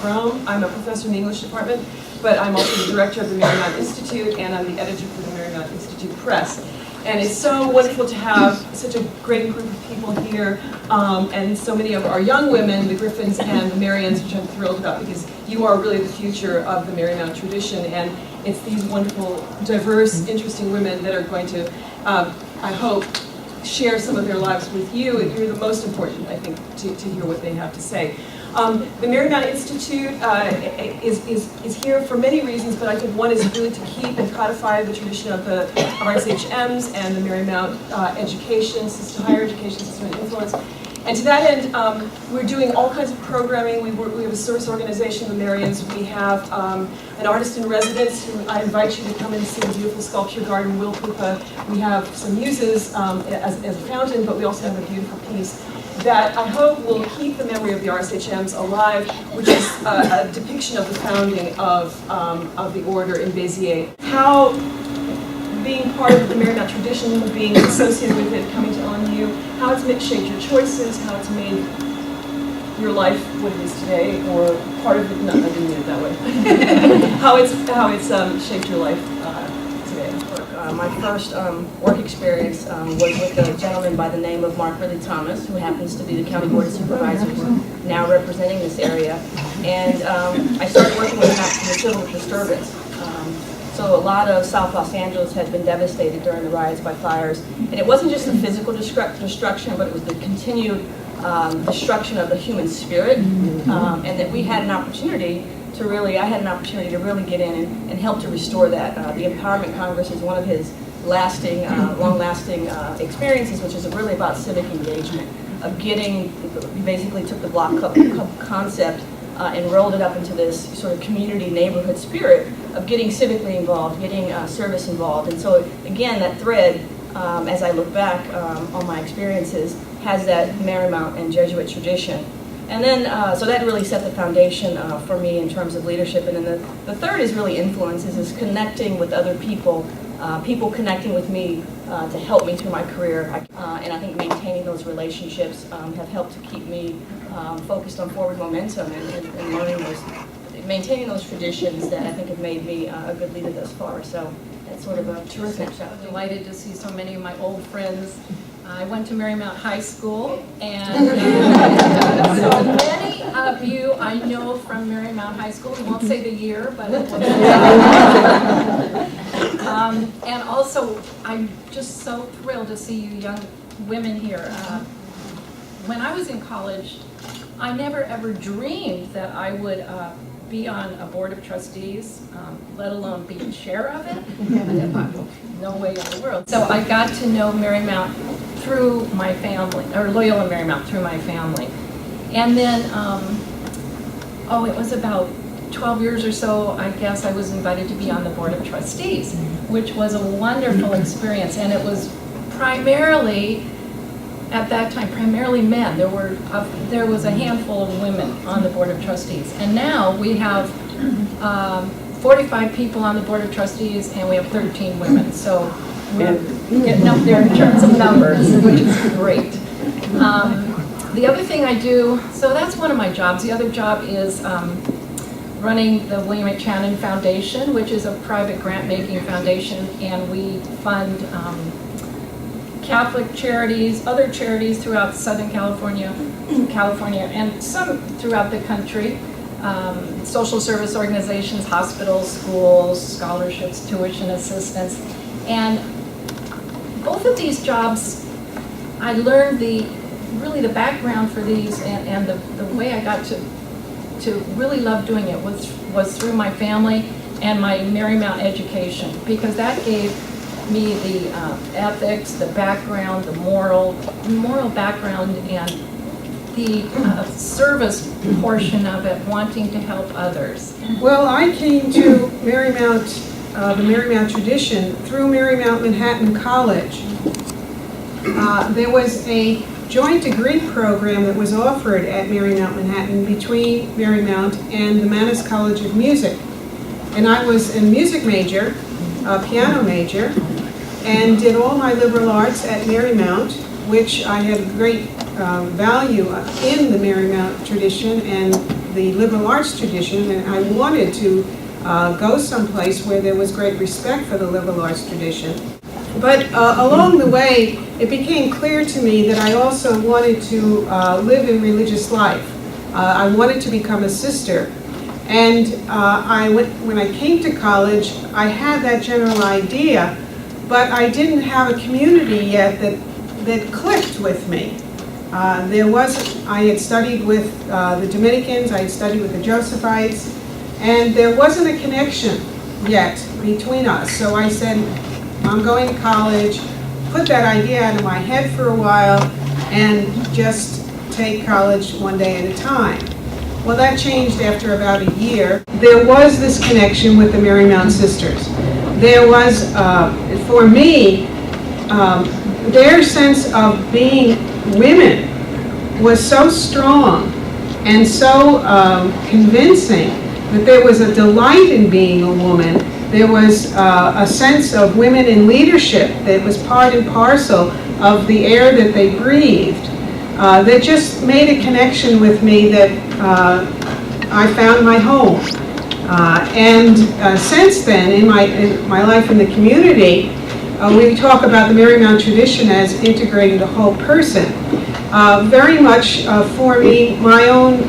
Rome. I'm a professor in the English department, but I'm also the director of the Marymount Institute, and I'm the editor for the Marymount Institute Press. And it's so wonderful to have such a great group of people here, and so many of our young women, the Griffins and the Marians, which I'm thrilled about, because you are really the future of the Marymount tradition, and it's these wonderful, diverse, interesting women that are going to, I hope, share some of their lives with you. You're the most important, I think, to hear what they have to say. The Marymount Institute is here for many reasons, but I think one is really to keep and codify the tradition of the RSHMs and the Marymount education system, higher education system and influence. And to that end, we're doing all kinds of programming. We have a source organization, the Marians. We have an artist in residence who I invite you to come and see the beautiful sculpture garden, Will Pupa. We have some muses as a fountain, but we also have a beautiful piece that I hope will keep the memory of the RSHMs alive, which is a depiction of the founding of the order in Béziers. How being part of the Marymount tradition, being associated with it, coming to LMU, how it's shaped your choices, how it's made your life what it is today, or part of it, no, I didn't mean it that way. how it's shaped your life today. My first work experience was with a gentleman by the name of Mark Ridley Thomas, who happens to be the County Board of Supervisors, now representing this area. And I started working with him after the civil disturbance. So a lot of South Los Angeles had been devastated during the riots by fires. And it wasn't just the physical destruction, but it was the continued destruction of the human spirit. And that we had an opportunity to really, I had an opportunity to really get in and help to restore that. The Empowerment Congress is one of his lasting, long-lasting experiences, which is really about civic engagement, of getting, he basically took the block club concept and rolled it up into this sort of community neighborhood spirit of getting civically involved, getting service involved. And so again, that thread, as I look back on my experiences, has that Marymount and Jesuit tradition. And then, so that really set the foundation for me in terms of leadership. And then the third is really influences, is connecting with other people, people connecting with me to help me through my career. And I think maintaining those relationships have helped to keep me focused on forward momentum and learning maintaining those traditions that I think have made me a good leader thus far. So that's sort of a terrific shot. Delighted to see so many of my old friends. I went to Marymount High School, and so many of you I know from Marymount High School. We won't say the year, but it will. And also, I'm just so thrilled to see you young women here. When I was in college, I never ever dreamed that I would be on a board of trustees, let alone be chair of it. No way in the world. So I got to know Marymount through my family, or Loyola Marymount through my family. And then, it was about 12 years or so, I guess, I was invited to be on the board of trustees, which was a wonderful experience. And it was primarily, at that time, primarily men. There was a handful of women on the board of trustees. And now we have 45 people on the board of trustees, and we have 13 women. So we're getting up there in terms of numbers, which is great. The other thing I do, so that's one of my jobs. The other job is running the William H. Hannon Foundation, which is a private grant-making foundation, and we fund Catholic charities, other charities throughout Southern California, and some throughout the country. Social service organizations, hospitals, schools, scholarships, tuition assistance. And both of these jobs, I learned the background for these, and the way I got to really love doing it was through my family and my Marymount education, because that gave me the ethics, the background, the moral background, and the service portion of it, wanting to help others. Well, I came to Marymount, the Marymount tradition, through Marymount Manhattan College. There was a joint degree program that was offered at Marymount Manhattan between Marymount and the Mannes College of Music. And I was a music major, a piano major, and did all my liberal arts at Marymount, which I had great value in the Marymount tradition, and the liberal arts tradition, and I wanted to go someplace where there was great respect for the liberal arts tradition. But along the way, it became clear to me that I also wanted to live in religious life. I wanted to become a sister. And when I came to college, I had that general idea, but I didn't have a community yet that clicked with me. I had studied with the Dominicans, I had studied with the Josephites, and there wasn't a connection yet between us. So I said, I'm going to college, put that idea out of my head for a while, and just take college one day at a time. Well, that changed after about a year. There was this connection with the Marymount sisters. There was, for me, their sense of being women was so strong and so convincing that there was a delight in being a woman. There was a sense of women in leadership that was part and parcel of the air that they breathed. That just made a connection with me that I found my home. And since then, in my life in the community, we talk about the Marymount tradition as integrating the whole person. Very much for me, my own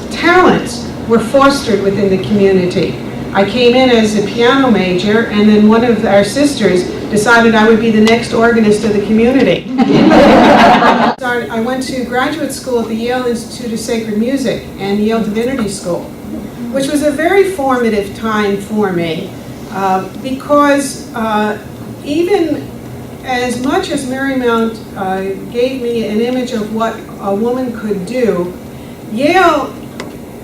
talents were fostered within the community. I came in as a piano major, and then one of our sisters decided I would be the next organist of the community. I went to graduate school at the Yale Institute of Sacred Music and Yale Divinity School, which was a very formative time for me because even as much as Marymount gave me an image of what a woman could do, Yale,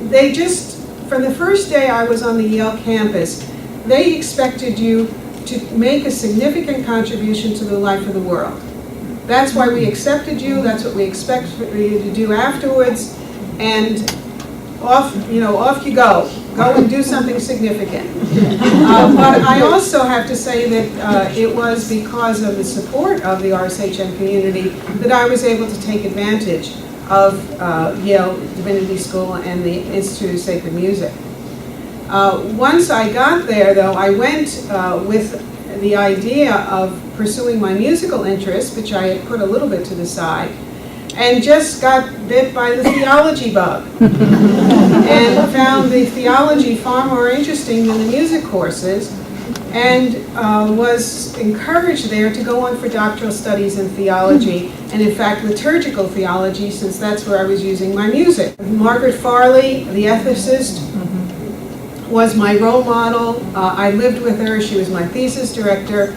they just, from the first day I was on the Yale campus, they expected you to make a significant contribution to the life of the world. That's why we accepted you, that's what we expect you to do afterwards, and off you go. Go and do something significant. But I also have to say that it was because of the support of the RSHM community that I was able to take advantage of Yale Divinity School and the Institute of Sacred Music. Once I got there, though, I went with the idea of pursuing my musical interests, which I had put a little bit to the side, and just got bit by the theology bug and found the theology far more interesting than the music courses, and was encouraged there to go on for doctoral studies in theology, and in fact liturgical theology, since that's where I was using my music. Margaret Farley, the ethicist, was my role model. I lived with her. She was my thesis director.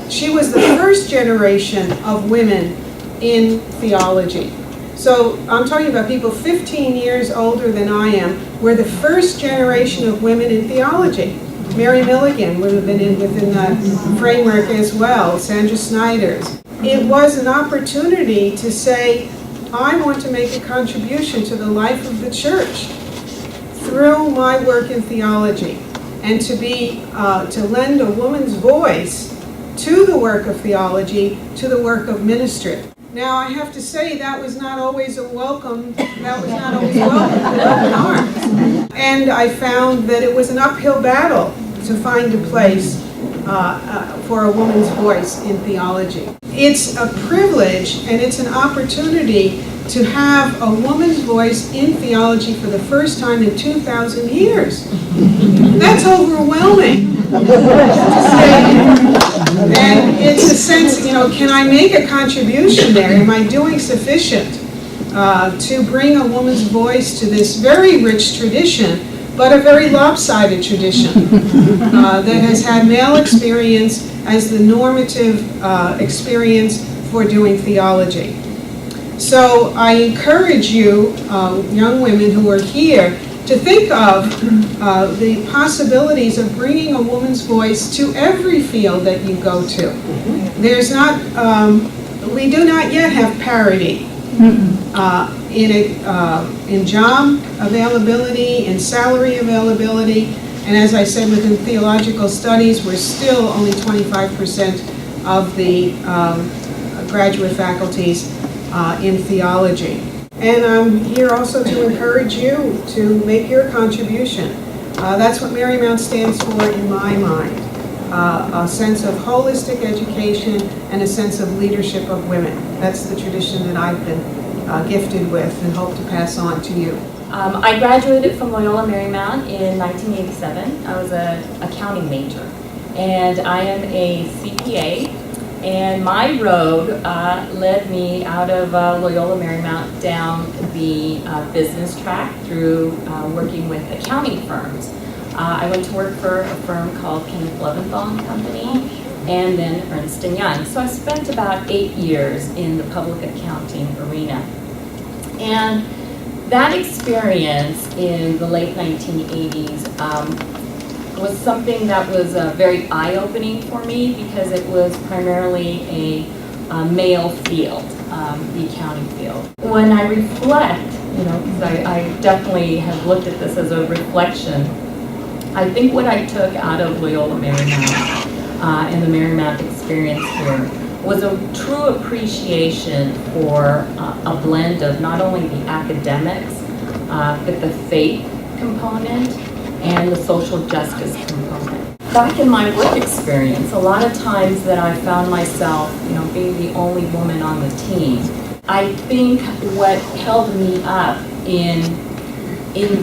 She was the first generation of women in theology. So I'm talking about people 15 years older than I am, were the first generation of women in theology. Mary Milligan would have been within that framework as well, Sandra Snyder's. It was an opportunity to say, I want to make a contribution to the life of the church through my work in theology, and to lend a woman's voice to the work of theology, to the work of ministry. Now I have to say that was not always welcomed with open arms. And I found that it was an uphill battle to find a place for a woman's voice in theology. It's a privilege and it's an opportunity to have a woman's voice in theology for the first time in 2,000 years. That's overwhelming. And it's a sense, can I make a contribution there? Am I doing sufficient to bring a woman's voice to this very rich tradition, but a very lopsided tradition that has had male experience as the normative experience for doing theology? So I encourage you, young women who are here, to think of the possibilities of bringing a woman's voice to every field that you go to. There's not, we do not yet have parity in job availability, in salary availability, and as I said, within theological studies, we're still only 25% of the graduate faculties in theology. And I'm here also to encourage you to make your contribution. That's what Marymount stands for in my mind. A sense of holistic education and a sense of leadership of women. That's the tradition that I've been gifted with and hope to pass on to you. I graduated from Loyola Marymount in 1987. I was an accounting major, and I am a CPA. And my road led me out of Loyola Marymount down the business track through working with accounting firms. I went to work for a firm called Kenneth Leventhal and Company, and then Ernst & Young. So I spent about 8 years in the public accounting arena. And that experience in the late 1980s was something that was very eye-opening for me because it was primarily a male field, the accounting field. When I reflect, because I definitely have looked at this as a reflection, I think what I took out of Loyola Marymount and the Marymount experience here was a true appreciation for a blend of not only the academics, but the faith component and the social justice component. Back in my work experience, a lot of times that I found myself, being the only woman on the team, I think what held me up in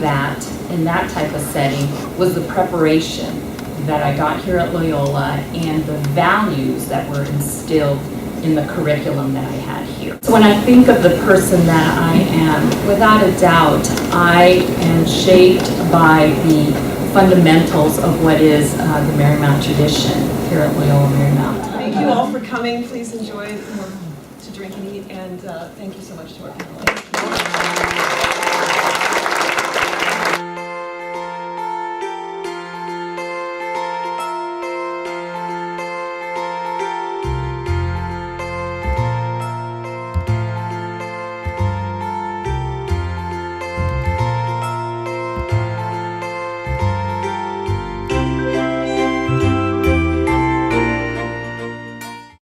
that type of setting was the preparation that I got here at Loyola and the values that were instilled in the curriculum that I had here. So when I think of the person that I am, without a doubt, I am shaped by the fundamentals of what is the Marymount tradition here at Loyola Marymount. Thank you all for coming. Please enjoy more to drink and eat, and thank you so much to our panel.